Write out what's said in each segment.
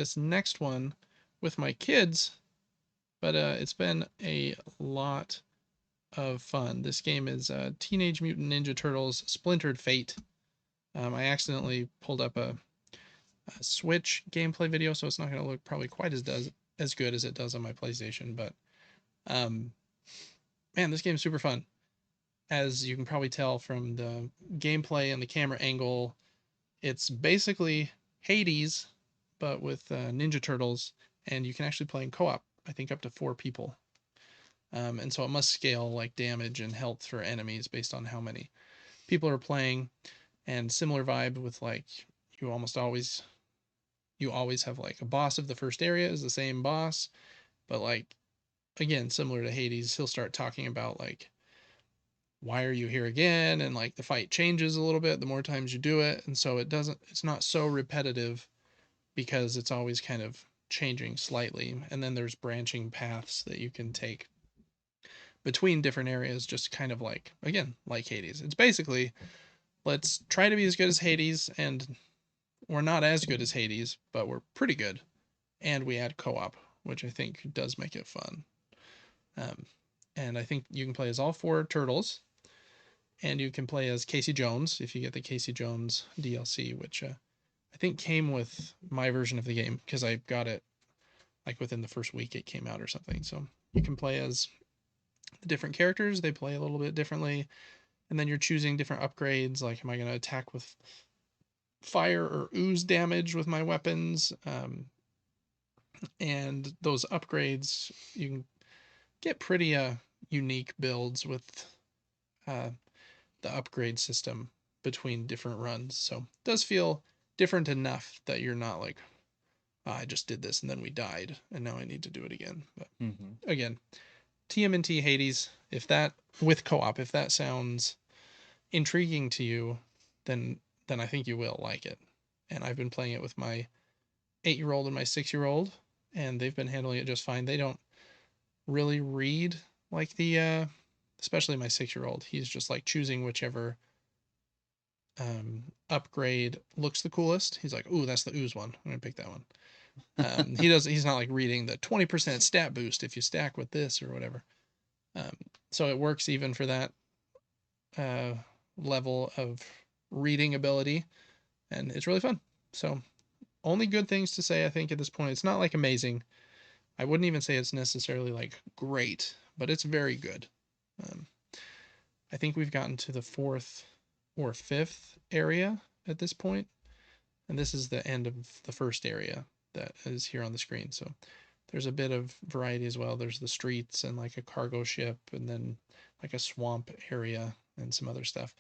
this next one with my kids, but it's been a lot of fun. This game is Teenage Mutant Ninja Turtles Splintered Fate. I accidentally pulled up a Switch gameplay video, so it's not going to look probably quite as good as it does on my PlayStation, but man, this game is super fun. As you can probably tell from the gameplay and the camera angle, it's basically Hades, but with Ninja Turtles, and you can actually play in co-op, I think up to 4 people. And so it must scale like damage and health for enemies based on how many people are playing, and similar vibe with like you always have like a boss of the first area is the same boss, but like again, similar to Hades, he'll start talking about like, why are you here again? And like the fight changes a little bit the more times you do it. And so it's not so repetitive because it's always kind of changing slightly. And then there's branching paths that you can take between different areas, just kind of like, again, like Hades. It's basically, let's try to be as good as Hades, and we're not as good as Hades, but we're pretty good. And we add co-op, which I think does make it fun. And I think you can play as all 4 turtles, and you can play as Casey Jones if you get the Casey Jones DLC, which I think came with my version of the game because I got it like within the first week it came out or something. So you can play as the different characters. They play a little bit differently, and then you're choosing different upgrades. Like, am I going to attack with fire or ooze damage with my weapons? And those upgrades, you can get pretty unique builds with the upgrade system between different runs. So it does feel different enough that you're not like, oh, I just did this and then we died and now I need to do it again. But again, TMNT Hades, if that with co-op, if that sounds intriguing to you, then I think you will like it. And I've been playing it with my 8-year-old and my 6-year-old, and they've been handling it just fine. They don't really read like the especially my 6-year-old. He's just like choosing whichever upgrade looks the coolest. He's like, ooh, that's the ooze one, I'm gonna pick that one. He's not like reading the 20% stat boost if you stack with this or whatever. So it works even for that level of reading ability, and it's really fun. So only good things to say, I think, at this point. It's not like amazing. I wouldn't even say it's necessarily like great, but it's very good. I think we've gotten to the 4th or 5th area at this point, and this is the end of the first area that is here on the screen. So there's a bit of variety as well. There's the streets and like a cargo ship, and then like a swamp area and some other stuff.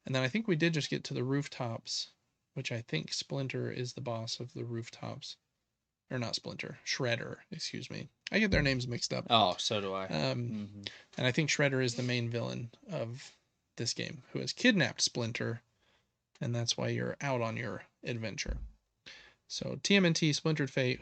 And then I think we did just get to the rooftops, which I think Splinter is the boss of the rooftops. Or not Splinter, Shredder, excuse me. I get their names mixed up. Oh, so do I. And I think Shredder is the main villain of this game, who has kidnapped Splinter, and that's why you're out on your adventure. So TMNT Splintered Fate.